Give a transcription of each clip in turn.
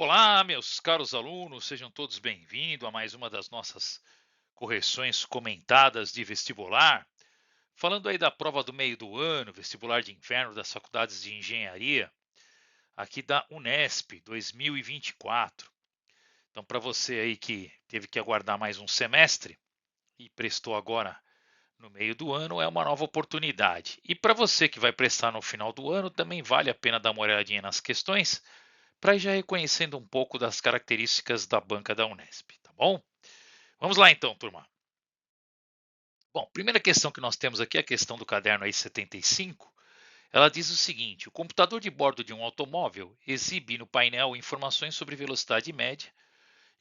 Olá, meus caros alunos, sejam todos bem-vindos a mais uma das nossas correções comentadas de vestibular. Falando aí da prova do meio do ano, vestibular de inverno das faculdades de engenharia, aqui da Unesp 2024. Então, para você aí que teve que aguardar mais um semestre e prestou agora no meio do ano, é uma nova oportunidade. E para você que vai prestar no final do ano, também vale a pena dar uma olhadinha nas questões para ir já reconhecendo um pouco das características da banca da Unesp, tá bom? Vamos lá então, turma. Bom, primeira questão que nós temos aqui, a questão do caderno aí 75, ela diz o seguinte: o computador de bordo de um automóvel exibe no painel informações sobre velocidade média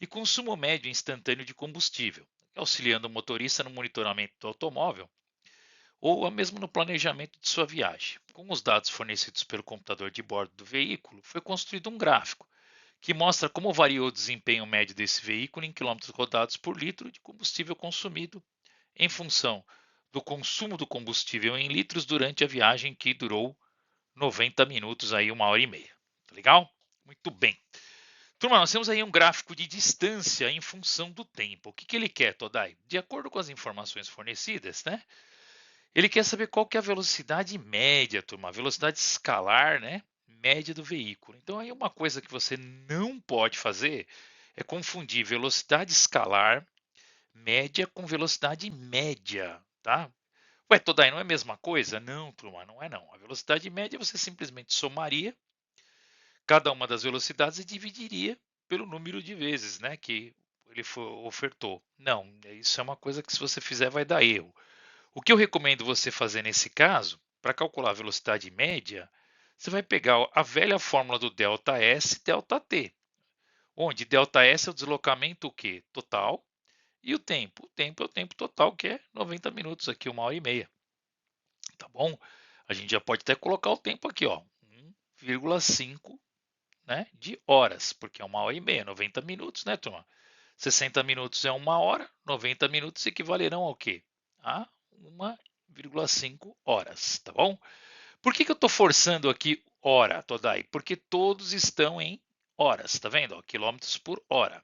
e consumo médio instantâneo de combustível, auxiliando o motorista no monitoramento do automóvel ou mesmo no planejamento de sua viagem. Com os dados fornecidos pelo computador de bordo do veículo, foi construído um gráfico que mostra como varia o desempenho médio desse veículo em quilômetros rodados por litro de combustível consumido em função do consumo do combustível em litros durante a viagem que durou 90 minutos, aí 1 hora e meia. Tá legal? Muito bem. Turma, nós temos aí um gráfico de distância em função do tempo. O que ele quer, Todai? De acordo com as informações fornecidas, né? Ele quer saber qual que é a velocidade média, turma, a velocidade escalar, né? Média do veículo. Então, aí uma coisa que você não pode fazer é confundir velocidade escalar média com velocidade média, tá? Ué, Todai, não é a mesma coisa? Não, turma, não é não. A velocidade média você simplesmente somaria cada uma das velocidades e dividiria pelo número de vezes, né, que ele ofertou. Não, isso é uma coisa que se você fizer vai dar erro. O que eu recomendo você fazer nesse caso, para calcular a velocidade média, você vai pegar a velha fórmula do ΔS e ΔT, onde ΔS é o deslocamento o quê? Total e o tempo. O tempo é o tempo total, que é 90 minutos aqui, 1 hora e meia. Tá bom? A gente já pode até colocar o tempo aqui, ó, 1,5, né, de horas, porque é 1 hora e meia, 90 minutos, né, turma? 60 minutos é 1 hora, 90 minutos equivalerão ao quê? A 1,5 horas, tá bom? Por que eu estou forçando aqui hora, Todai? Porque todos estão em horas, tá vendo? Ó, quilômetros por hora.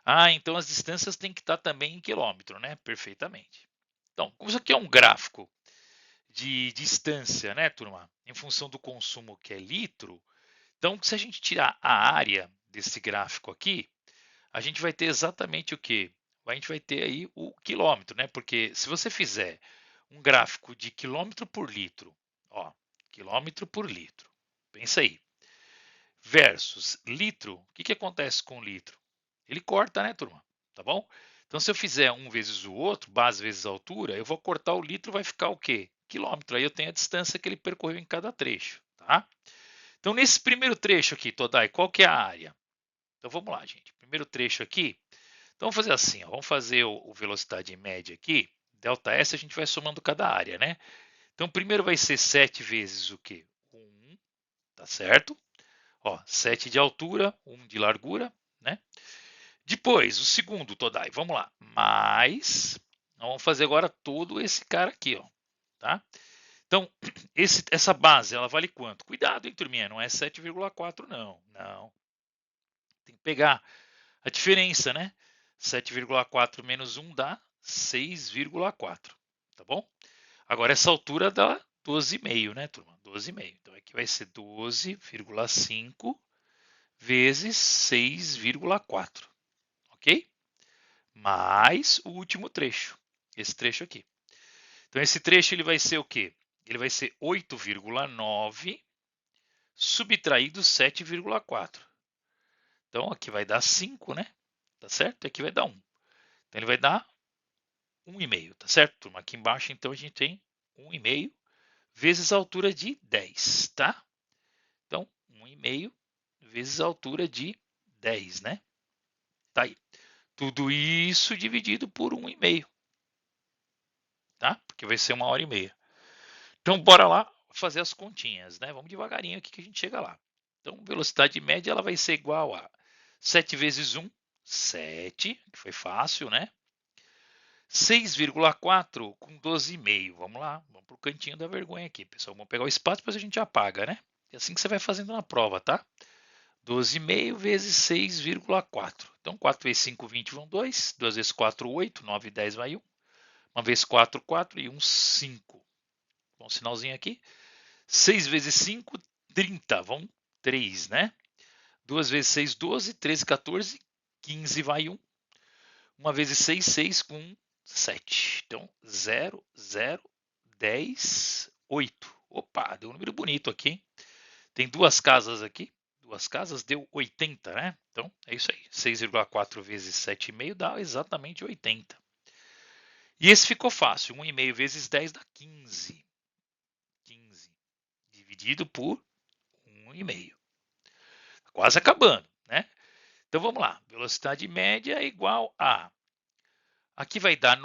Ah, então as distâncias têm que estar também em quilômetro, né? Perfeitamente. Então, como isso aqui é um gráfico de distância, né, turma? Em função do consumo que é litro, então se a gente tirar a área desse gráfico aqui, a gente vai ter exatamente o quê? A gente vai ter aí o quilômetro, né? Porque se você fizer um gráfico de quilômetro por litro, ó, quilômetro por litro, pensa aí, versus litro, o que acontece com o litro? Ele corta, né, turma? Tá bom? Então, se eu fizer um vezes o outro, base vezes altura, eu vou cortar o litro, vai ficar o quê? Quilômetro. Aí eu tenho a distância que ele percorreu em cada trecho, tá? Então, nesse primeiro trecho aqui, Todai, qual que é a área? Então, vamos lá, gente. Primeiro trecho aqui. Então, vamos fazer assim, ó, vamos fazer o velocidade média aqui. ΔS a gente vai somando cada área, né? Então, primeiro vai ser 7 vezes o quê? 1, tá certo? Ó, 7 de altura, 1 de largura, né? Depois, o segundo, Todai, vamos lá. Mais, vamos fazer agora todo esse cara aqui, ó, tá? Então, essa base, ela vale quanto? Cuidado, hein, turminha, não é 7,4 não. Não, tem que pegar a diferença, né? 7,4 menos 1 dá 6,4, tá bom? Agora, essa altura dá 12,5, né, turma? 12,5. Então, aqui vai ser 12,5 vezes 6,4, ok? Mais o último trecho, esse trecho aqui. Então, esse trecho ele vai ser o quê? Ele vai ser 8,9 subtraído 7,4. Então, aqui vai dar 5, né? Tá certo? E aqui vai dar 1. Então, ele vai dar 1,5, tá certo, turma? Aqui embaixo, então, a gente tem 1,5 vezes a altura de 10, tá? Então, 1,5 vezes a altura de 10, né? Tá aí. Tudo isso dividido por 1,5, tá? Porque vai ser 1 hora e meia. Então, bora lá fazer as continhas, né? Vamos devagarinho aqui que a gente chega lá. Então, velocidade média ela vai ser igual a 7 vezes 1, 7, que foi fácil, né? 6,4 com 12,5. Vamos lá, vamos para o cantinho da vergonha aqui, pessoal. Vamos pegar o espaço, depois a gente apaga, né? É assim que você vai fazendo na prova, tá? 12,5 vezes 6,4. Então, 4 vezes 5, 20 vão 2. 2 vezes 4, 8. 9, 10 vai 1. 1 vezes 4, 4 e 1, 5. Um sinalzinho aqui. 6 vezes 5, 30. Vão 3, né? 2 vezes 6, 12. 13, 14. 15 vai 1. 1 vezes 6, 6 com 1, 7. Então, 0, 0, 10, 8. Opa, deu um número bonito aqui, hein? Tem duas casas aqui. Duas casas deu 80, né? Então, é isso aí. 6,4 vezes 7,5 dá exatamente 80. E esse ficou fácil. 1,5 vezes 10 dá 15. 15 dividido por 1,5. Quase acabando, né? Então, vamos lá. Velocidade média é igual a... Aqui vai dar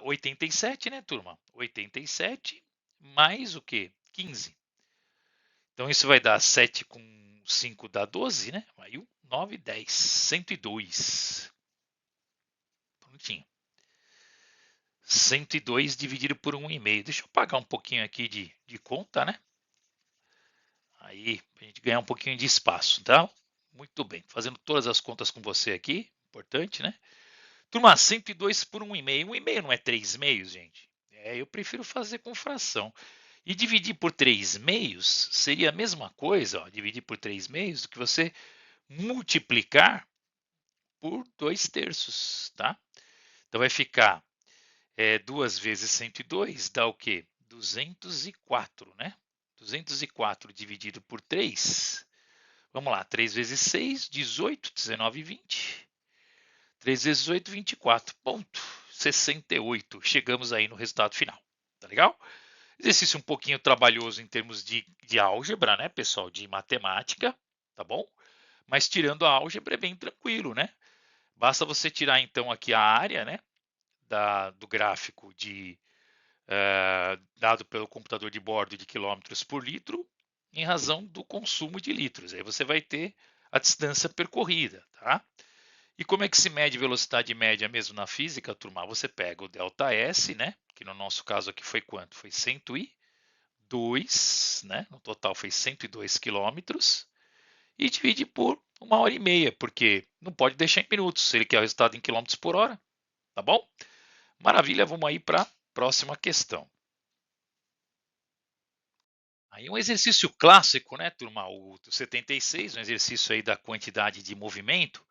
87, né, turma? 87 mais o quê? 15. Então, isso vai dar 7 com 5 dá 12, né? Aí 1, 9, 10, 102. Prontinho. 102 dividido por 1,5. Deixa eu pagar um pouquinho aqui de conta, né? Aí, para a gente ganhar um pouquinho de espaço, tá? Muito bem. Fazendo todas as contas com você aqui. Importante, né? Turma, 102 por 1,5. 1,5 não é 3 meios, gente? Eu prefiro fazer com fração. E dividir por 3 meios seria a mesma coisa, ó, dividir por 3 meios, do que você multiplicar por 2 terços, tá? Então vai ficar 2 vezes 102 dá o quê? 204, né? 204 dividido por 3. Vamos lá, 3 vezes 6, 18, 19 e 20. 3 vezes 8, 24. Ponto. 68. Chegamos aí no resultado final. Tá legal? Exercício um pouquinho trabalhoso em termos de álgebra, né, pessoal? De matemática, tá bom? Mas tirando a álgebra é bem tranquilo, né? Basta você tirar então aqui a área, né? Do gráfico dado pelo computador de bordo de quilômetros por litro em razão do consumo de litros. Aí você vai ter a distância percorrida, tá? E como é que se mede velocidade média mesmo na física, turma? Você pega o ΔS, né? Que no nosso caso aqui foi quanto? Foi 102, né? No total foi 102 quilômetros. E divide por 1h30, porque não pode deixar em minutos, se ele quer o resultado em quilômetros por hora, tá bom? Maravilha, vamos aí para a próxima questão. Aí um exercício clássico, né, turma? O 76, um exercício aí da quantidade de movimento,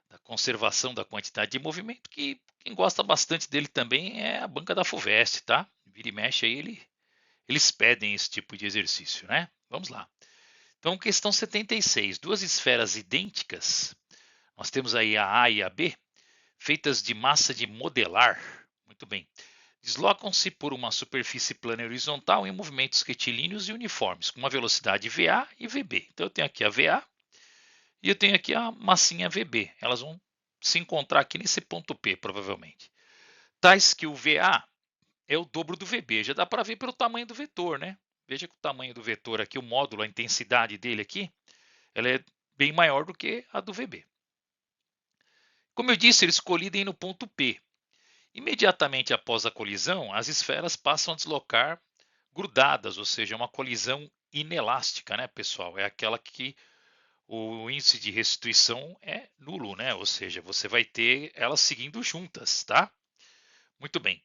da conservação da quantidade de movimento, que quem gosta bastante dele também é a banca da FUVEST, tá? Vira e mexe aí, eles pedem esse tipo de exercício, né? Vamos lá. Então, questão 76. Duas esferas idênticas, nós temos aí a A e a B, feitas de massa de modelar. Muito bem. Deslocam-se por uma superfície plana e horizontal em movimentos retilíneos e uniformes, com uma velocidade VA e VB. Então, eu tenho aqui a VA e eu tenho aqui a massinha VB. Elas vão se encontrar aqui nesse ponto P, provavelmente. Tais que o VA é o dobro do VB. Já dá para ver pelo tamanho do vetor, né? Veja que o tamanho do vetor aqui, o módulo, a intensidade dele aqui, ela é bem maior do que a do VB. Como eu disse, eles colidem no ponto P. Imediatamente após a colisão, as esferas passam a deslocar grudadas, ou seja, uma colisão inelástica, né, pessoal? É aquela que o índice de restituição é nulo, né? Ou seja, você vai ter elas seguindo juntas, tá? Muito bem.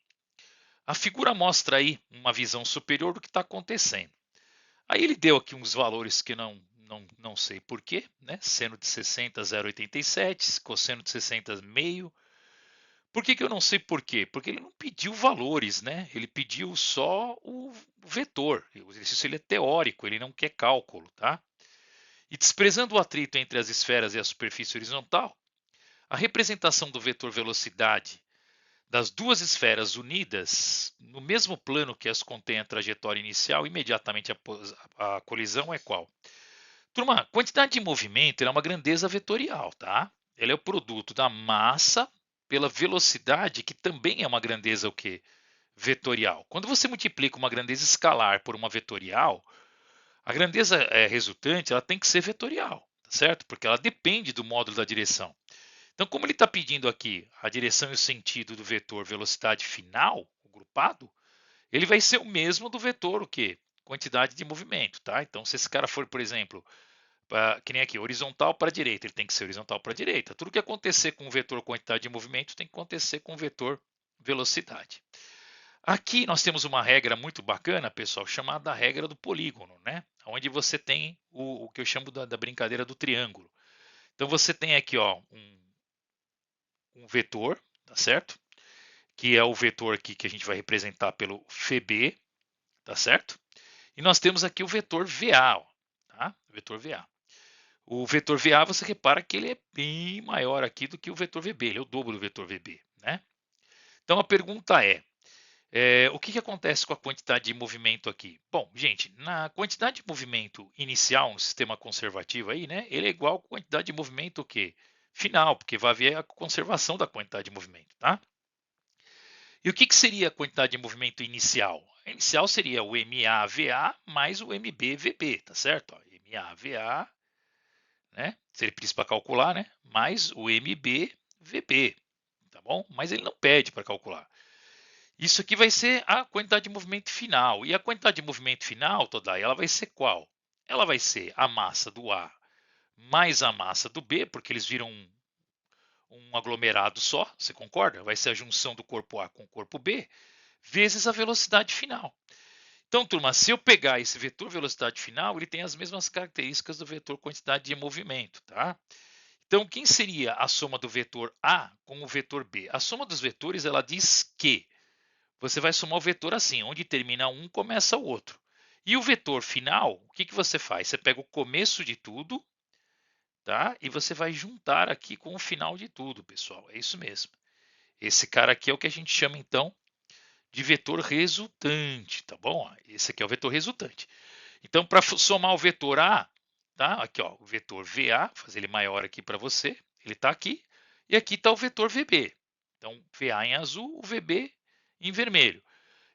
A figura mostra aí uma visão superior do que está acontecendo. Aí ele deu aqui uns valores que não sei porquê, né? Seno de 60, 0,87, cosseno de 60, meio. Por que eu não sei porquê? Porque ele não pediu valores, né? Ele pediu só o vetor. O exercício ele é teórico, ele não quer cálculo, tá? E desprezando o atrito entre as esferas e a superfície horizontal, a representação do vetor velocidade das duas esferas unidas no mesmo plano que as contém a trajetória inicial imediatamente após a colisão é qual? Turma, quantidade de movimento é uma grandeza vetorial, tá? Ela é o produto da massa pela velocidade, que também é uma grandeza o quê? Vetorial. Quando você multiplica uma grandeza escalar por uma vetorial, a grandeza resultante ela tem que ser vetorial, tá certo? Porque ela depende do módulo da direção. Então, como ele está pedindo aqui a direção e o sentido do vetor velocidade final, o grupado, ele vai ser o mesmo do vetor o quê? Quantidade de movimento, tá? Então, se esse cara for, por exemplo, Que nem aqui, horizontal para a direita, ele tem que ser horizontal para a direita. Tudo que acontecer com o vetor quantidade de movimento tem que acontecer com o vetor velocidade. Aqui nós temos uma regra muito bacana, pessoal, chamada regra do polígono, né? Onde você tem o que eu chamo da brincadeira do triângulo. Então você tem aqui ó, um vetor, tá certo? Que é o vetor aqui que a gente vai representar pelo FB, tá certo? E nós temos aqui o vetor VA, ó, tá? O vetor VA. O vetor VA, você repara que ele é bem maior aqui do que o vetor VB, ele é o dobro do vetor VB, né? Então a pergunta o que acontece com a quantidade de movimento aqui? Bom, gente, na quantidade de movimento inicial no sistema conservativo aí, né? Ele é igual à quantidade de movimento o quê? Final, porque vai haver a conservação da quantidade de movimento, tá? E o que seria a quantidade de movimento inicial? A inicial seria o MAVA mais o MBVB, tá certo? MAVA, né? Seria preciso para calcular, né? Mais o MBVB, tá bom? Mas ele não pede para calcular. Isso aqui vai ser a quantidade de movimento final. E a quantidade de movimento final, Todai, ela vai ser qual? Ela vai ser a massa do A mais a massa do B, porque eles viram um aglomerado só, você concorda? Vai ser a junção do corpo A com o corpo B, vezes a velocidade final. Então, turma, se eu pegar esse vetor velocidade final, ele tem as mesmas características do vetor quantidade de movimento, tá? Então, quem seria a soma do vetor A com o vetor B? A soma dos vetores, ela diz que você vai somar o vetor assim, onde termina um, começa o outro. E o vetor final, o que você faz? Você pega o começo de tudo, tá? E você vai juntar aqui com o final de tudo, pessoal. É isso mesmo. Esse cara aqui é o que a gente chama, então, de vetor resultante, tá bom? Esse aqui é o vetor resultante. Então, para somar o vetor A, tá? Aqui, ó, o vetor VA, vou fazer ele maior aqui para você. Ele está aqui. E aqui está o vetor VB. Então, VA em azul, o VB em vermelho.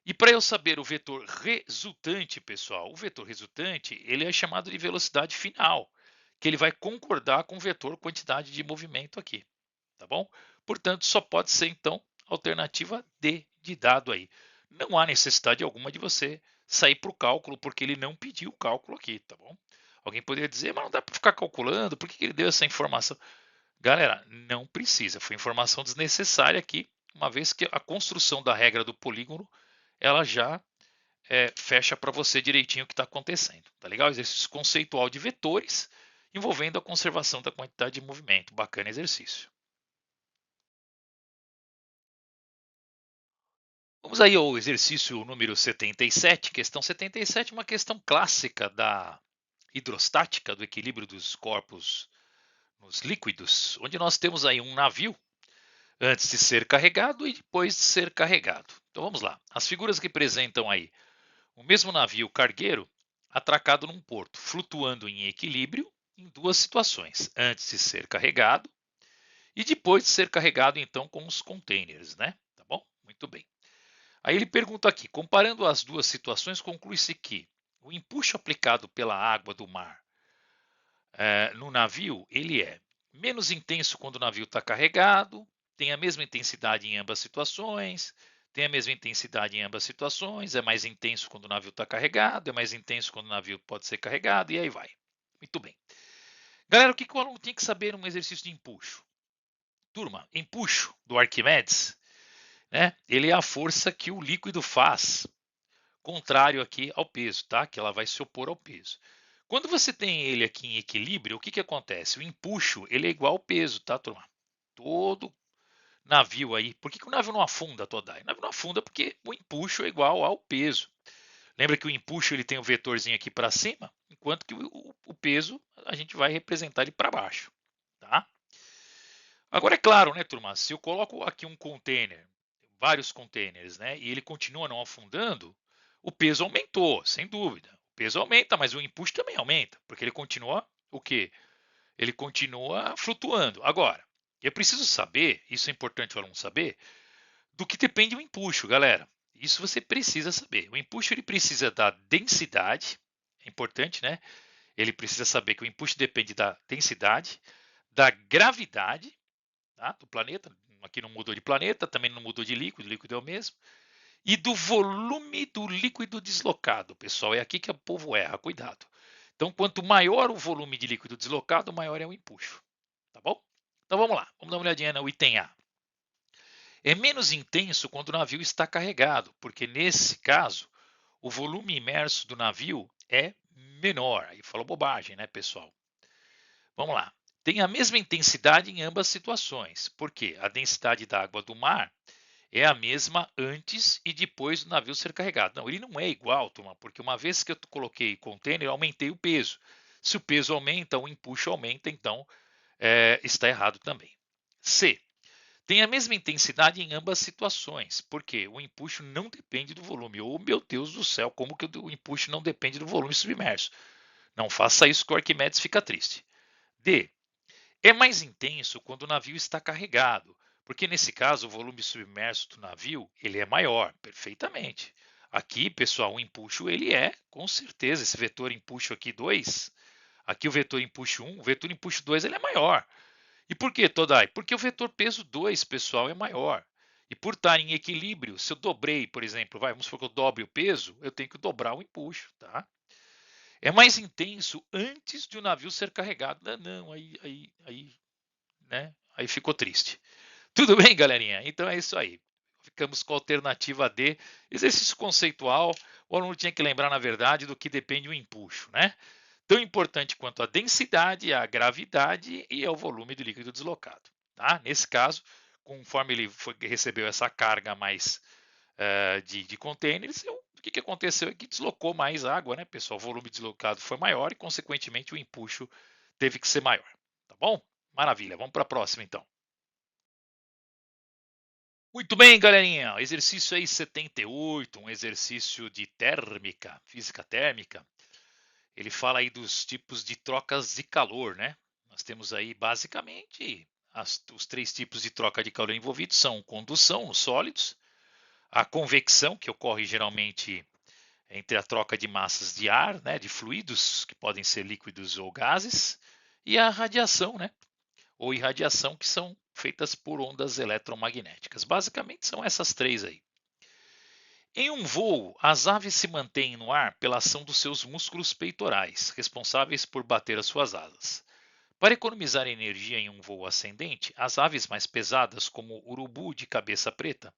E para eu saber o vetor resultante, pessoal, o vetor resultante ele é chamado de velocidade final, que ele vai concordar com o vetor quantidade de movimento aqui, tá bom? Portanto, só pode ser então alternativa D de dado aí. Não há necessidade alguma de você sair para o cálculo, porque ele não pediu o cálculo aqui, tá bom? Alguém poderia dizer, mas não dá para ficar calculando, por que ele deu essa informação? Galera, não precisa, foi informação desnecessária aqui, uma vez que a construção da regra do polígono ela já fecha para você direitinho o que está acontecendo. Tá legal? Exercício conceitual de vetores envolvendo a conservação da quantidade de movimento. Bacana exercício. Vamos aí ao exercício número 77. Questão 77, uma questão clássica da hidrostática, do equilíbrio dos corpos nos líquidos, onde nós temos aí um navio antes de ser carregado e depois de ser carregado. Então vamos lá. As figuras que representam aí o mesmo navio cargueiro atracado num porto, flutuando em equilíbrio em duas situações, antes de ser carregado e depois de ser carregado então com os containers, né? Tá bom? Muito bem. Aí ele pergunta aqui, comparando as duas situações, conclui-se que o empuxo aplicado pela água do mar no navio, ele é menos intenso quando o navio está carregado, tem a mesma intensidade em ambas situações, tem a mesma intensidade em ambas situações, é mais intenso quando o navio está carregado, é mais intenso quando o navio pode ser carregado, e aí vai. Muito bem. Galera, o que o aluno tem que saber num exercício de empuxo? Turma, empuxo do Arquimedes, né? Ele é a força que o líquido faz, contrário aqui ao peso, tá? Que ela vai se opor ao peso. Quando você tem ele aqui em equilíbrio, o que acontece? O empuxo ele é igual ao peso, tá, turma? Todo navio aí. Por que o navio não afunda, Todai? O navio não afunda porque o empuxo é igual ao peso. Lembra que o empuxo ele tem o vetorzinho aqui para cima, enquanto que o peso a gente vai representar ele para baixo, tá? Agora é claro, né, turma? Se eu coloco aqui um container, vários containers, né, e ele continua não afundando, o peso aumentou, sem dúvida. O peso aumenta, mas o empuxo também aumenta, porque ele continua o quê? Ele continua flutuando. Agora, eu preciso saber, isso é importante o aluno saber, do que depende o empuxo, galera. Isso você precisa saber. O empuxo ele precisa da densidade, é importante, né? Ele precisa saber que o empuxo depende da densidade, da gravidade, tá? Do planeta. Aqui não mudou de planeta, também não mudou de líquido, o líquido é o mesmo. E do volume do líquido deslocado, pessoal. É aqui que o povo erra, cuidado. Então, quanto maior o volume de líquido deslocado, maior é o empuxo. Tá bom? Então vamos lá, vamos dar uma olhadinha no item A. É menos intenso quando o navio está carregado, porque nesse caso, o volume imerso do navio é menor. Aí falou bobagem, né, pessoal? Vamos lá. Tem a mesma intensidade em ambas situações, porque a densidade da água do mar é a mesma antes e depois do navio ser carregado. Não, ele não é igual, turma, porque uma vez que eu coloquei container, eu aumentei o peso. Se o peso aumenta, o empuxo aumenta, então está errado também. C. Tem a mesma intensidade em ambas situações, porque o empuxo não depende do volume. Oh, meu Deus do céu, como que o empuxo não depende do volume submerso? Não faça isso que o Arquimedes fica triste. D. É mais intenso quando o navio está carregado, porque nesse caso o volume submerso do navio ele é maior, perfeitamente. Aqui, pessoal, o empuxo ele é, com certeza, esse vetor empuxo aqui 2, aqui o vetor empuxo 1, o vetor empuxo 2 ele é maior. E por que, Todai? Porque o vetor peso 2, pessoal, é maior. E por estar em equilíbrio, se eu dobrei, por exemplo, vamos supor que eu dobre o peso, eu tenho que dobrar o empuxo, tá? É mais intenso antes de o navio ser carregado. Não, aí ficou triste. Tudo bem, galerinha? Então é isso aí. Ficamos com a alternativa D, exercício conceitual. O aluno tinha que lembrar, na verdade, do que depende o empuxo, né? Tão importante quanto a densidade, a gravidade e o volume do líquido deslocado. Tá? Nesse caso, conforme ele recebeu essa carga mais de containers, o que aconteceu é que deslocou mais água, né, pessoal? O volume deslocado foi maior e, consequentemente, o empuxo teve que ser maior. Tá bom? Maravilha. Vamos para a próxima, então. Muito bem, galerinha. Exercício aí 78, um exercício de térmica, física térmica. Ele fala aí dos tipos de trocas de calor, né? Nós temos aí basicamente os três tipos de troca de calor envolvidos são condução nos sólidos, a convecção, que ocorre geralmente entre a troca de massas de ar, né, de fluidos, que podem ser líquidos ou gases, e a radiação, né, ou irradiação, que são feitas por ondas eletromagnéticas. Basicamente são essas três aí. Em um voo, as aves se mantêm no ar pela ação dos seus músculos peitorais, responsáveis por bater as suas asas. Para economizar energia em um voo ascendente, as aves mais pesadas, como o urubu de cabeça preta,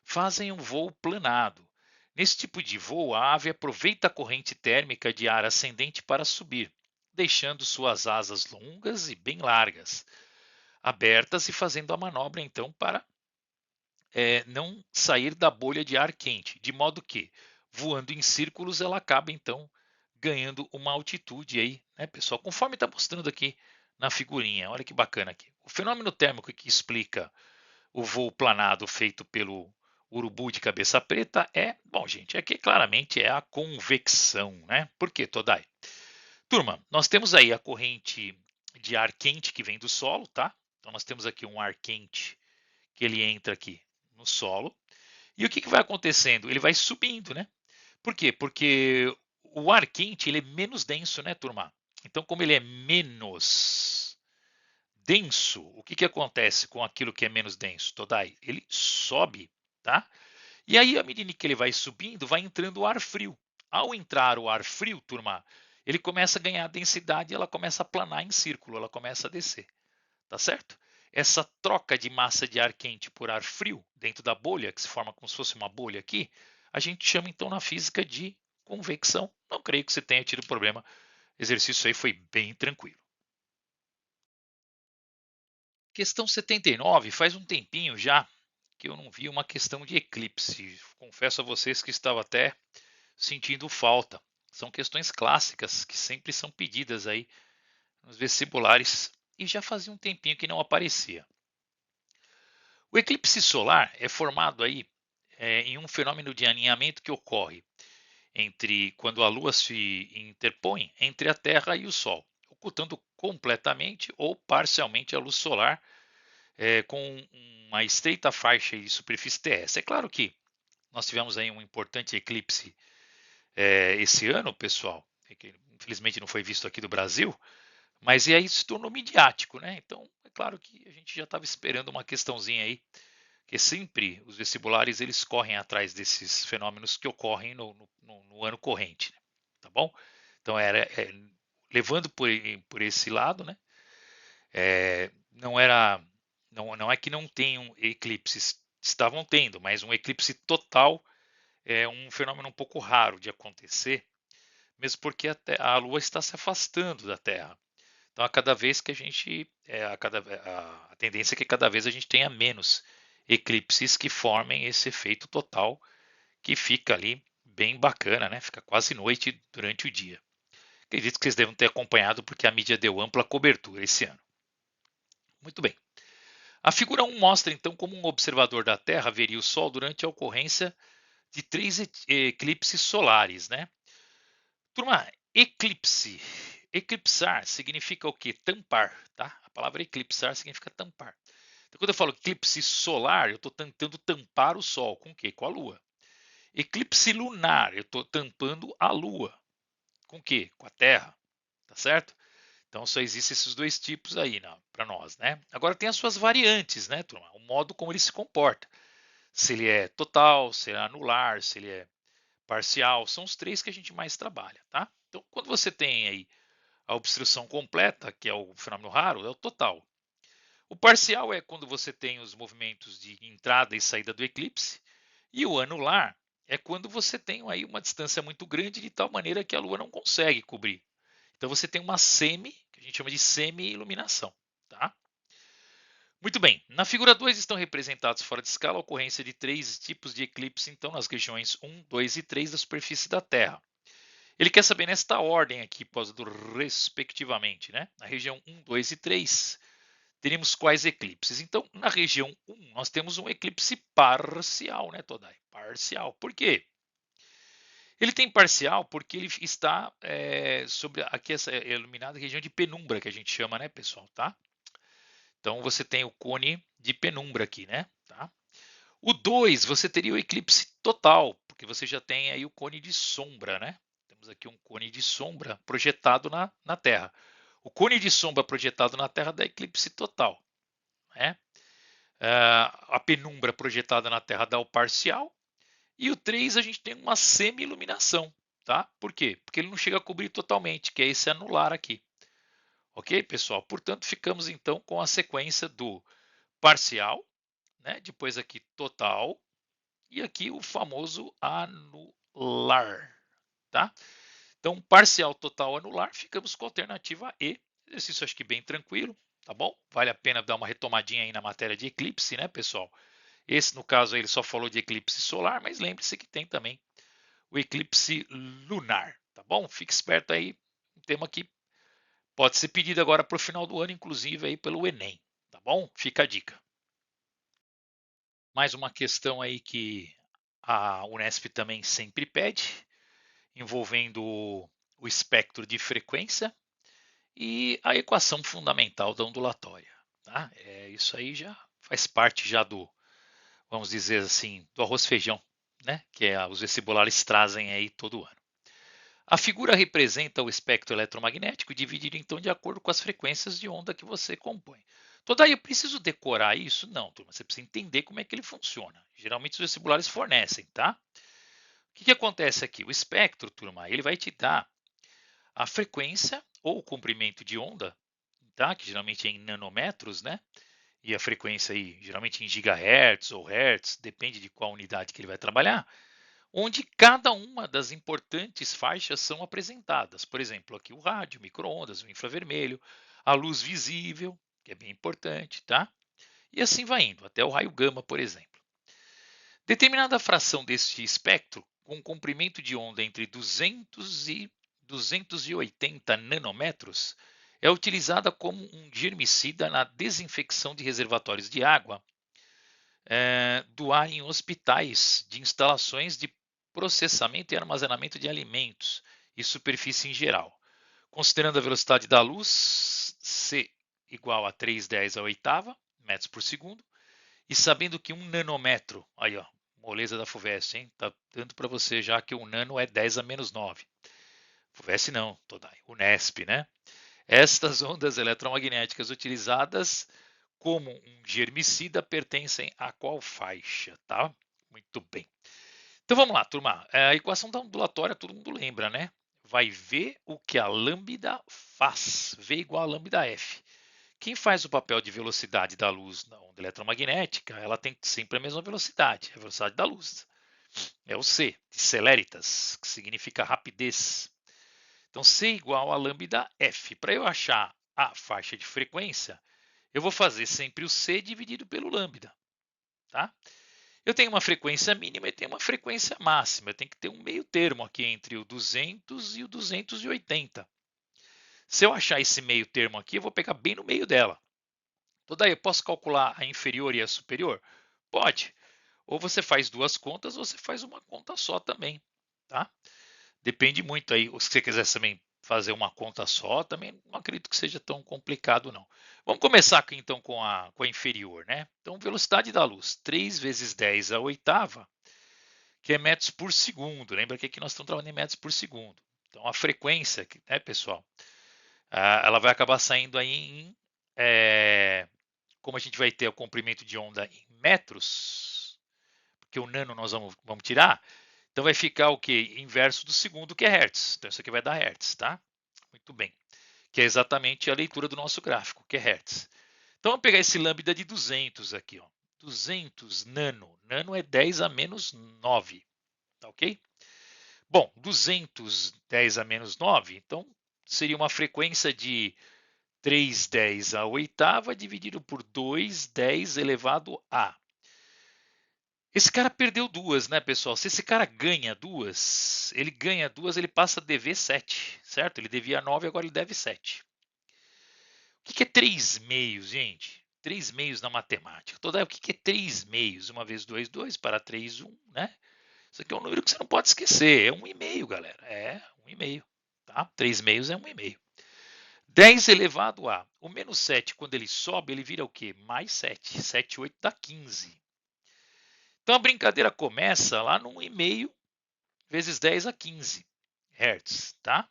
fazem um voo planado. Nesse tipo de voo, a ave aproveita a corrente térmica de ar ascendente para subir, deixando suas asas longas e bem largas, abertas e fazendo a manobra então para não sair da bolha de ar quente, de modo que, voando em círculos, ela acaba então ganhando uma altitude aí, né, pessoal? Conforme está mostrando aqui na figurinha, olha que bacana aqui. O fenômeno térmico que explica o voo planado feito pelo urubu de cabeça preta é, bom, gente, aqui claramente é a convecção, né? Por quê, Todai? Turma, nós temos aí a corrente de ar quente que vem do solo, tá? Então nós temos aqui um ar quente que ele entra aqui no solo. E o que vai acontecendo? Ele vai subindo, né? Por quê? Porque o ar quente ele é menos denso, né, turma? Então, como ele é menos denso, o que acontece com aquilo que é menos denso, Todai? Ele sobe, tá? E aí, à medida que ele vai subindo, vai entrando o ar frio. Ao entrar o ar frio, turma, ele começa a ganhar densidade e ela começa a planar em círculo, ela começa a descer, tá certo? Essa troca de massa de ar quente por ar frio dentro da bolha, que se forma como se fosse uma bolha aqui, a gente chama então na física de convecção. Não creio que você tenha tido problema. O exercício aí foi bem tranquilo. Questão 79, faz um tempinho já que eu não vi uma questão de eclipse. Confesso a vocês que estava até sentindo falta. São questões clássicas que sempre são pedidas aí nos vestibulares e já fazia um tempinho que não aparecia. O eclipse solar é formado aí em um fenômeno de alinhamento que ocorre entre quando a Lua se interpõe entre a Terra e o Sol, ocultando completamente ou parcialmente a luz solar com uma estreita faixa de superfície terrestre. É claro que nós tivemos aí um importante eclipse esse ano, pessoal, que infelizmente não foi visto aqui do Brasil, mas e aí se tornou midiático, né? Então, é claro que a gente já estava esperando uma questãozinha aí, que sempre os vestibulares eles correm atrás desses fenômenos que ocorrem no ano corrente, né? Tá bom? Então levando por esse lado, né? Não não é que não tenham eclipses, estavam tendo, mas um eclipse total é um fenômeno um pouco raro de acontecer, mesmo porque a Lua está se afastando da Terra. Então, a cada vez que a gente, a tendência é que cada vez a gente tenha menos eclipses que formem esse efeito total, que fica ali bem bacana, né? Fica quase noite durante o dia. Acredito que vocês devem ter acompanhado porque a mídia deu ampla cobertura esse ano. Muito bem. A figura 1 mostra então como um observador da Terra veria o Sol durante a ocorrência de 3 eclipses solares, né? Turma, eclipse. Eclipsar significa o quê? Tampar, tá? A palavra eclipsar significa tampar. Então, quando eu falo eclipse solar, eu estou tentando tampar o Sol. Com o quê? Com a Lua. Eclipse lunar, eu estou tampando a Lua. Com o quê? Com a Terra. Tá certo? Então, só existem esses dois tipos aí para nós, né? Agora, tem as suas variantes, né, turma? O modo como ele se comporta. Se ele é total, se ele é anular, se ele é parcial. São os três que a gente mais trabalha, tá? Então, quando você tem aí a obstrução completa, que é o fenômeno raro, é o total. O parcial é quando você tem os movimentos de entrada e saída do eclipse. E o anular é quando você tem aí uma distância muito grande de tal maneira que a Lua não consegue cobrir. Então você tem uma que a gente chama de semi-iluminação. Tá? Muito bem, na figura 2 estão representados fora de escala a ocorrência de 3 tipos de eclipse, então nas regiões 1, 2 e 3 da superfície da Terra. Ele quer saber nesta ordem aqui, do respectivamente, né? Na região 1, 2 e 3, teríamos quais eclipses? Então, na região 1, nós temos um eclipse parcial, né, Todai? Parcial. Por quê? Ele tem parcial porque ele está sobre aqui essa iluminada região de penumbra, que a gente chama, né, pessoal, tá? Então, você tem o cone de penumbra aqui, né? Tá? O 2, você teria o eclipse total, porque você já tem aí o cone de sombra, né? Temos aqui um cone de sombra projetado na Terra. O cone de sombra projetado na Terra dá eclipse total, né? A penumbra projetada na Terra dá o parcial. E o 3 a gente tem uma semi-iluminação, tá? Por quê? Porque ele não chega a cobrir totalmente, que é esse anular aqui. Ok, pessoal? Portanto, ficamos então com a sequência do parcial, né? Depois aqui total e aqui o famoso anular, tá? Então, parcial, total, anular, ficamos com a alternativa E. Exercício acho que bem tranquilo, tá bom? Vale a pena dar uma retomadinha aí na matéria de eclipse, né, pessoal? Esse, no caso, ele só falou de eclipse solar, mas lembre-se que tem também o eclipse lunar, tá bom? Fique esperto aí, um tema que pode ser pedido agora para o final do ano, inclusive aí pelo Enem, tá bom? Fica a dica. Mais uma questão aí que a Unesp também sempre pede, envolvendo o espectro de frequência e a equação fundamental da ondulatória. Tá? Isso aí já faz parte já do, vamos dizer assim, do arroz feijão, né? Que os vestibulares trazem aí todo ano. A figura representa o espectro eletromagnético, dividido então de acordo com as frequências de onda que você compõe. Então, daí eu preciso decorar isso? Não, turma, você precisa entender como é que ele funciona. Geralmente os vestibulares fornecem, tá? O que acontece aqui? O espectro, turma, ele vai te dar a frequência ou o comprimento de onda, tá? Que geralmente é em nanômetros, né? E a frequência aí, geralmente em gigahertz ou hertz, depende de qual unidade que ele vai trabalhar, onde cada uma das importantes faixas são apresentadas. Por exemplo, aqui o rádio, micro-ondas, o infravermelho, a luz visível, que é bem importante, tá? E assim vai indo, até o raio gama, por exemplo. Determinada fração deste espectro, com comprimento de onda entre 200 e 280 nanômetros, é utilizada como um germicida na desinfecção de reservatórios de água, do ar em hospitais, de instalações de processamento e armazenamento de alimentos e superfície em geral. Considerando a velocidade da luz, c igual a 3,10 a oitava metros por segundo, e sabendo que 1 nanômetro, aí ó, moleza da FUVEST, hein? Tá dando para você já que o nano é 10 a menos 9. FUVEST não, Todai, Unesp, né? Estas ondas eletromagnéticas utilizadas como um germicida pertencem a qual faixa, tá? Muito bem. Então vamos lá, turma. A equação da ondulatória todo mundo lembra, né? vai ver o que a lambda faz. V igual a lambda F. Quem faz o papel de velocidade da luz na onda eletromagnética, ela tem sempre a mesma velocidade, a velocidade da luz. É o C, de celeritas, que significa rapidez. Então, C igual a lambda F. Para eu achar a faixa de frequência, eu vou fazer sempre o C dividido pelo lambda. Tá? Eu tenho uma frequência mínima e tenho uma frequência máxima. Eu tenho que ter um meio termo aqui entre o 200 e o 280. Se eu achar esse meio termo aqui, eu vou pegar bem no meio dela. Então daí eu posso calcular a inferior e a superior? Pode. Ou você faz duas contas ou você faz uma conta só também. Tá? Depende muito aí. Se você quiser também fazer uma conta só, também não acredito que seja tão complicado não. Vamos começar aqui então com a inferior, né? Então, velocidade da luz, 3 vezes 10 a oitava, que é metros por segundo. Lembra que aqui nós estamos trabalhando em metros por segundo. Então, a frequência, né, pessoal, ela vai acabar saindo aí em, como a gente vai ter o comprimento de onda em metros, porque o nano nós vamos tirar, então vai ficar o que? Inverso do segundo, que é hertz. Então isso aqui vai dar hertz, tá? Muito bem. Que é exatamente a leitura do nosso gráfico, que é hertz. Então vamos pegar esse lambda de 200 aqui, ó. 200 nano. Nano é 10 a menos 9, tá ok? Bom, 200 10 a menos 9, então seria uma frequência de 3 10 a oitava dividido por 2 10 elevado a. Esse cara perdeu duas, né, pessoal? Se esse cara ganha duas, ele passa a dever 7, certo? Ele devia 9, agora ele deve 7. O que é 3 meios, gente? 3 meios na matemática. O que é 3 meios? 1 vezes 2, 2, para 3, 1, né? Isso aqui é um número que você não pode esquecer. É 1,5, galera. É 1,5, tá? 3 meios é 1,5. 10 elevado a. O menos 7, quando ele sobe, ele vira o quê? Mais 7. 7, 8 dá 15. Então a brincadeira começa lá no 1,5 vezes 10 a 15 Hz, tá?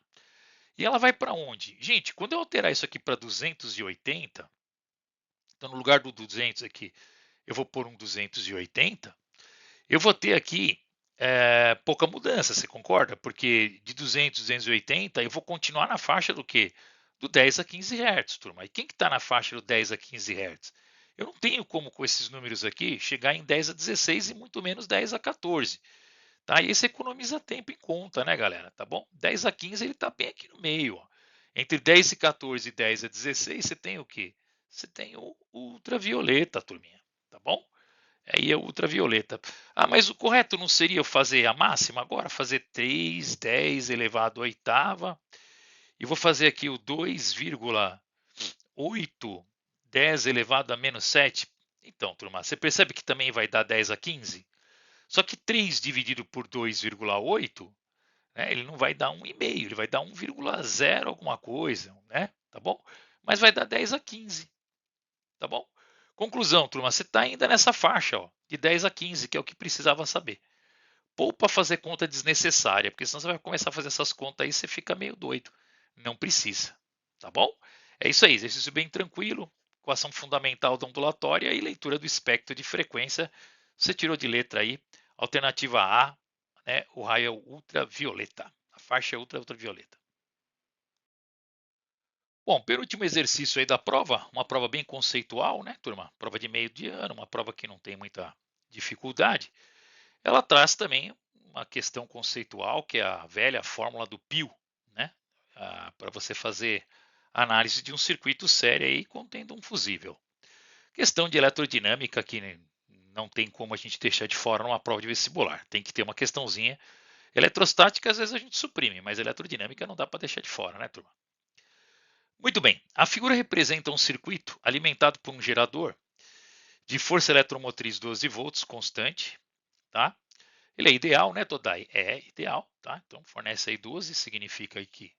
E ela vai para onde? Gente, quando eu alterar isso aqui para 280, então no lugar do 200 aqui, eu vou pôr um 280, eu vou ter aqui pouca mudança, você concorda? Porque de 200 a 280, eu vou continuar na faixa do quê? Do 10 a 15 Hz, turma. E quem que está na faixa do 10 a 15 Hz? Eu não tenho como, com esses números aqui, chegar em 10 a 16 e muito menos 10 a 14. Tá? E isso economiza tempo em conta, né, galera? Tá bom? 10 a 15 ele está bem aqui no meio. Ó. Entre 10 e 14 e 10 a 16, você tem o quê? Você tem o ultravioleta, turminha. Tá bom? Aí é o ultravioleta. Ah, mas o correto não seria eu fazer a máxima agora? Fazer 3, 10 elevado à oitava. E vou fazer aqui o 2,8, 10 elevado a menos 7. Então, turma, você percebe que também vai dar 10 a 15? Só que 3 dividido por 2,8, né, ele não vai dar 1,5, ele vai dar 1,0 alguma coisa, né? Tá bom? Mas vai dar 10 a 15, tá bom? Conclusão, turma, você está ainda nessa faixa, ó, de 10 a 15, que é o que precisava saber. Poupa fazer conta desnecessária, porque senão você vai começar a fazer essas contas aí e você fica meio doido. Não precisa, tá bom? É isso aí, exercício bem tranquilo, equação fundamental da ondulatória e leitura do espectro de frequência. Você tirou de letra aí, alternativa A, né, o raio é ultravioleta, a faixa é ultravioleta. Bom, penúltimo exercício aí da prova, uma prova bem conceitual, né, turma? Prova de meio de ano, uma prova que não tem muita dificuldade. Ela traz também uma questão conceitual, que é a velha fórmula do Pio, né? Para você fazer análise de um circuito sério aí contendo um fusível. Questão de eletrodinâmica que não tem como a gente deixar de fora numa prova de vestibular. Tem que ter uma questãozinha. Eletrostática às vezes a gente suprime, mas eletrodinâmica não dá para deixar de fora, né, turma? Muito bem. A figura representa um circuito alimentado por um gerador de força eletromotriz 12 volts constante, tá? Ele é ideal, né, Todai? É ideal, tá? Então fornece aí 12, significa aí que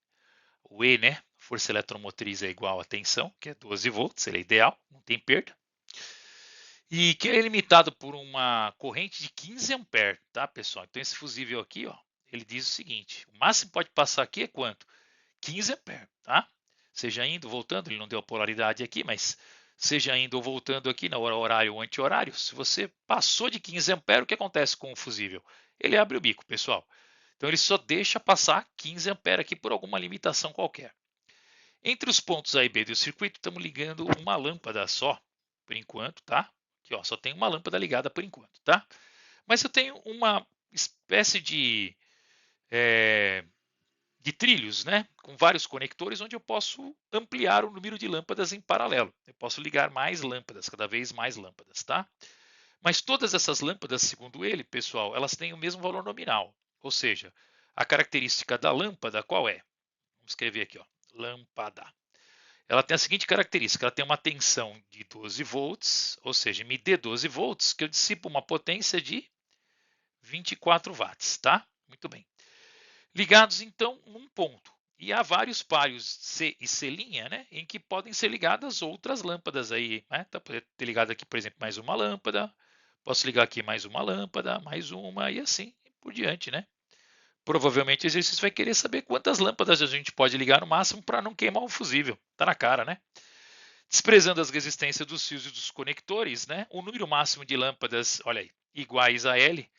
o E, né, força eletromotriz é igual a tensão, que é 12 volts, ele é ideal, não tem perda. E que é limitado por uma corrente de 15 amperes, tá, pessoal? Então esse fusível aqui, ó, ele diz o seguinte, o máximo que pode passar aqui é quanto? 15 amperes, tá? Seja indo, voltando, ele não deu a polaridade aqui, mas seja indo ou voltando aqui na hora horário ou anti-horário, se você passou de 15 amperes, o que acontece com o fusível? Ele abre o bico, pessoal. Então ele só deixa passar 15 amperes aqui por alguma limitação qualquer. Entre os pontos A e B do circuito, estamos ligando uma lâmpada só, por enquanto, tá? Aqui, ó, só tem uma lâmpada ligada por enquanto, tá? Mas eu tenho uma espécie de trilhos, né? Com vários conectores, onde eu posso ampliar o número de lâmpadas em paralelo. Eu posso ligar mais lâmpadas, cada vez mais lâmpadas, tá? Mas todas essas lâmpadas, segundo ele, pessoal, elas têm o mesmo valor nominal. Ou seja, a característica da lâmpada qual é? Vamos escrever aqui, ó, lâmpada. Ela tem a seguinte característica, ela tem uma tensão de 12 volts, ou seja, me dê 12 volts, que eu dissipo uma potência de 24 watts, tá? Muito bem. Ligados, então, num ponto. E há vários pares C e C', né, em que podem ser ligadas outras lâmpadas aí, né? Tá, pode ter ligado aqui, por exemplo, mais uma lâmpada, posso ligar aqui mais uma lâmpada, mais uma e assim por diante, né? Provavelmente o exercício vai querer saber quantas lâmpadas a gente pode ligar no máximo para não queimar o fusível. Tá na cara, né? Desprezando as resistências dos fios e dos conectores, né? O número máximo de lâmpadas, olha aí, iguais a L,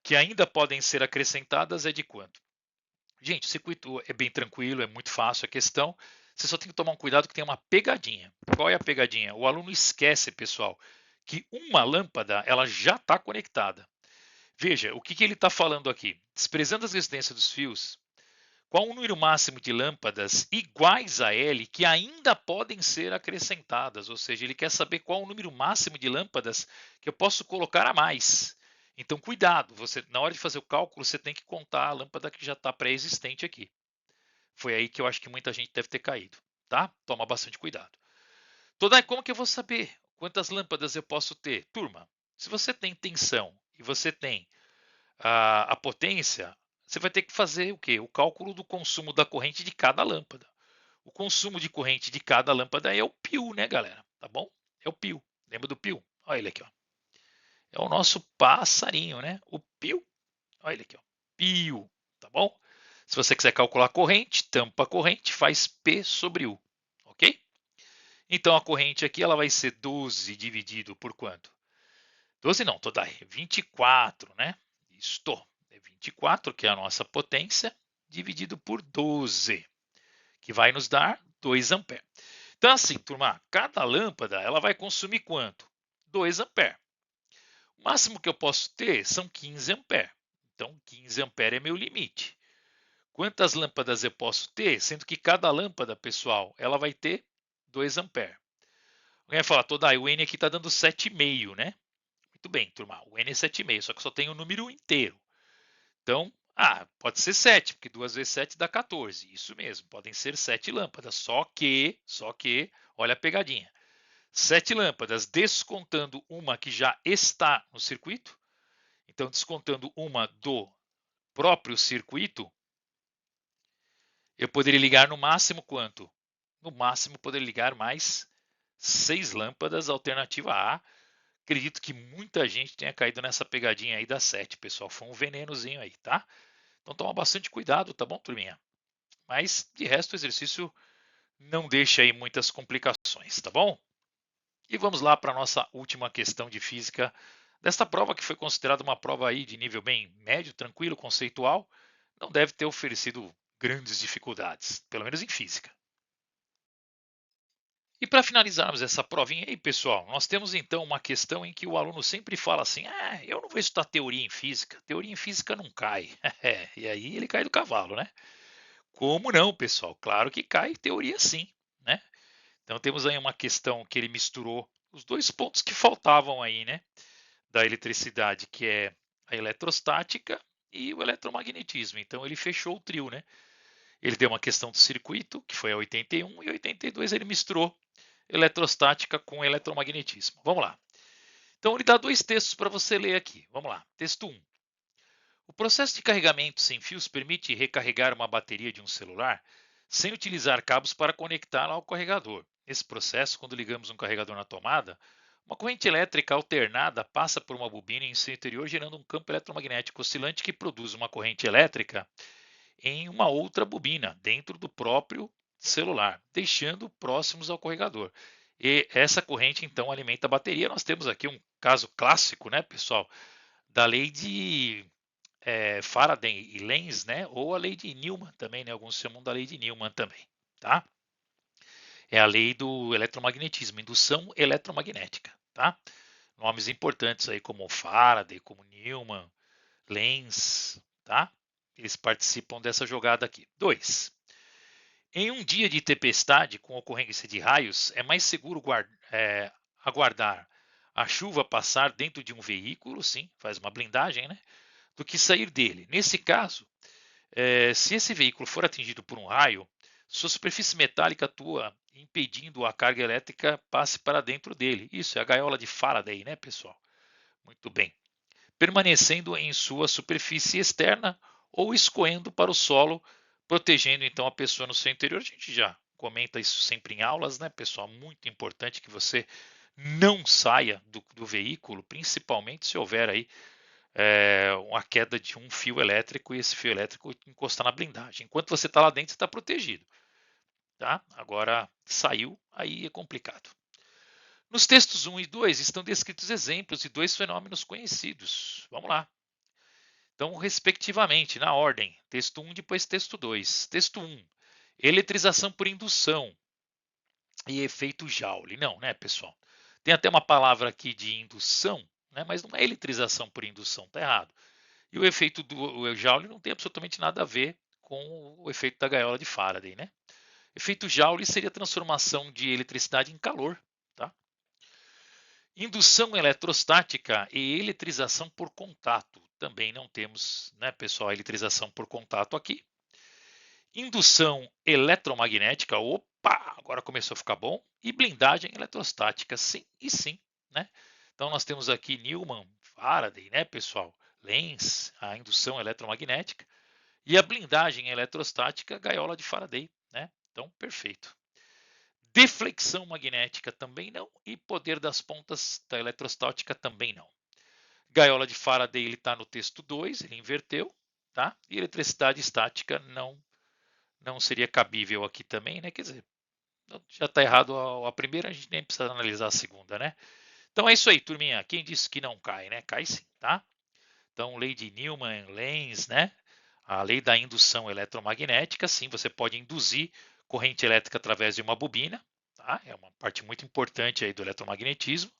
que ainda podem ser acrescentadas é de quanto? Gente, o circuito é bem tranquilo, é muito fácil a questão. Você só tem que tomar um cuidado que tem uma pegadinha. Qual é a pegadinha? O aluno esquece, pessoal, que uma lâmpada ela já está conectada. Veja, o que ele está falando aqui? Desprezando as resistências dos fios, qual o número máximo de lâmpadas iguais a L que ainda podem ser acrescentadas? Ou seja, ele quer saber qual o número máximo de lâmpadas que eu posso colocar a mais. Então, cuidado, você na hora de fazer o cálculo, você tem que contar a lâmpada que já está pré-existente aqui. Foi aí que eu acho que muita gente deve ter caído, tá? Toma bastante cuidado. Todai, como que eu vou saber quantas lâmpadas eu posso ter? Turma, se você tem tensão e você tem a potência, você vai ter que fazer o quê? O cálculo do consumo da corrente de cada lâmpada. O consumo de corrente de cada lâmpada é o pio, né, galera? Tá bom? É o pio. Lembra do pio? Olha ele aqui, ó. É o nosso passarinho, né? O pio. Olha ele aqui, ó. Pio, tá bom? Se você quiser calcular a corrente, tampa a corrente, faz P sobre U, ok? Então a corrente aqui ela vai ser 12 dividido por quanto? 12 não, toda 24, né? Isto é 24, que é a nossa potência, dividido por 12, que vai nos dar 2 amperes. Então assim, turma, cada lâmpada ela vai consumir quanto? 2 amperes. O máximo que eu posso ter são 15 amperes. Então 15 amperes é meu limite. Quantas lâmpadas eu posso ter? Sendo que cada lâmpada, pessoal, ela vai ter 2 amperes. Alguém vai falar, toda o N aqui está dando 7,5, né? Muito bem, turma, o N é 7,5, só que só tem o número inteiro. Então, pode ser 7, porque 2 vezes 7 dá 14. Isso mesmo, podem ser 7 lâmpadas. Só que, olha a pegadinha. 7 lâmpadas, descontando uma que já está no circuito. Então, descontando uma do próprio circuito, eu poderia ligar no máximo quanto? No máximo, poderia ligar mais 6 lâmpadas, alternativa A. Acredito que muita gente tenha caído nessa pegadinha aí da 7, pessoal. Foi um venenozinho aí, tá? Então toma bastante cuidado, tá bom, turminha? Mas de resto o exercício não deixa aí muitas complicações, tá bom? E vamos lá para a nossa última questão de física desta prova, que foi considerada uma prova aí de nível bem médio, tranquilo, conceitual. Não deve ter oferecido grandes dificuldades, pelo menos em física. E para finalizarmos essa provinha aí, pessoal, nós temos então uma questão em que o aluno sempre fala assim: eu não vou estudar teoria em física, teoria em física não cai. E aí ele cai do cavalo, né? Como não, pessoal? Claro que cai teoria sim, né? Então temos aí uma questão que ele misturou os dois pontos que faltavam aí, né? Da eletricidade, que é a eletrostática e o eletromagnetismo. Então ele fechou o trio, né? Ele deu uma questão do circuito, que foi a 81, e 82 ele misturou eletrostática com eletromagnetismo. Vamos lá. Então ele dá dois textos para você ler aqui. Vamos lá. Texto 1. O processo de carregamento sem fios permite recarregar uma bateria de um celular sem utilizar cabos para conectá-la ao carregador. Nesse processo, quando ligamos um carregador na tomada, uma corrente elétrica alternada passa por uma bobina em seu interior, gerando um campo eletromagnético oscilante que produz uma corrente elétrica em uma outra bobina dentro do próprio celular, deixando próximos ao carregador. E essa corrente então alimenta a bateria. Nós temos aqui um caso clássico, né, pessoal, da lei de Faraday e Lenz, né? Ou a lei de Newman também, né? Alguns chamam da lei de Newman também, tá? É a lei do eletromagnetismo, indução eletromagnética, tá? Nomes importantes aí como Faraday, como Newman, Lenz, tá? Eles participam dessa jogada aqui. 2. Em um dia de tempestade com ocorrência de raios, é mais seguro aguardar a chuva passar dentro de um veículo, sim, faz uma blindagem, né? Do que sair dele. Nesse caso, se esse veículo for atingido por um raio, sua superfície metálica atua impedindo a carga elétrica passe para dentro dele. Isso é a gaiola de Faraday, né, pessoal? Muito bem. Permanecendo em sua superfície externa ou escoando para o solo, protegendo então a pessoa no seu interior. A gente já comenta isso sempre em aulas, né, pessoal? Muito importante que você não saia do veículo, principalmente se houver aí uma queda de um fio elétrico e esse fio elétrico encostar na blindagem. Enquanto você está lá dentro, você está protegido. Tá? Agora saiu, aí é complicado. Nos textos 1 e 2 estão descritos exemplos de dois fenômenos conhecidos. Vamos lá. Então, respectivamente, na ordem, texto 1 depois texto 2. Texto 1, eletrização por indução e efeito Joule. Não, né, pessoal? Tem até uma palavra aqui de indução, né, mas não é eletrização por indução, tá errado. E o efeito do Joule não tem absolutamente nada a ver com o efeito da gaiola de Faraday, né? Efeito Joule seria a transformação de eletricidade em calor, tá? Indução eletrostática e eletrização por contato. Também não temos, né, pessoal, a eletrização por contato aqui. Indução eletromagnética, opa, agora começou a ficar bom. E blindagem eletrostática, sim e sim, né? Então nós temos aqui Newman, Faraday, né, pessoal? Lenz, a indução eletromagnética. E a blindagem eletrostática, gaiola de Faraday, né? Então, perfeito. Deflexão magnética também não. E poder das pontas da eletrostática também não. Gaiola de Faraday, ele está no texto 2, ele inverteu, tá? E eletricidade estática não seria cabível aqui também, né? Quer dizer, já está errado a primeira, a gente nem precisa analisar a segunda, né? Então é isso aí, turminha. Quem disse que não cai, né? Cai sim, tá? Então, lei de Newman, Lenz, né? A lei da indução eletromagnética, sim, você pode induzir corrente elétrica através de uma bobina, tá? É uma parte muito importante aí do eletromagnetismo.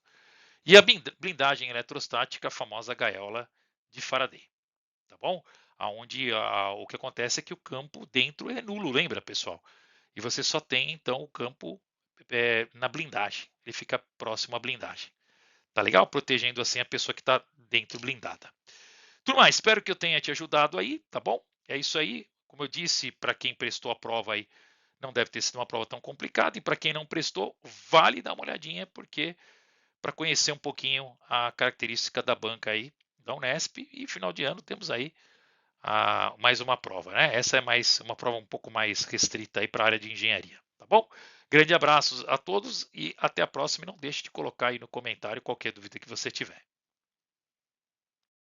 E a blindagem eletrostática, a famosa gaiola de Faraday, tá bom? Aonde o que acontece é que o campo dentro é nulo, lembra, pessoal? E você só tem, então, o campo na blindagem. Ele fica próximo à blindagem. Tá legal? Protegendo, assim, a pessoa que está dentro blindada. Turma, espero que eu tenha te ajudado aí, tá bom? É isso aí. Como eu disse, para quem prestou a prova aí, não deve ter sido uma prova tão complicada. E para quem não prestou, vale dar uma olhadinha, porque para conhecer um pouquinho a característica da banca aí da Unesp. E final de ano temos aí mais uma prova, né? Essa é mais uma prova um pouco mais restrita aí para a área de engenharia, tá bom? Grande abraço a todos e até a próxima. E não deixe de colocar aí no comentário qualquer dúvida que você tiver.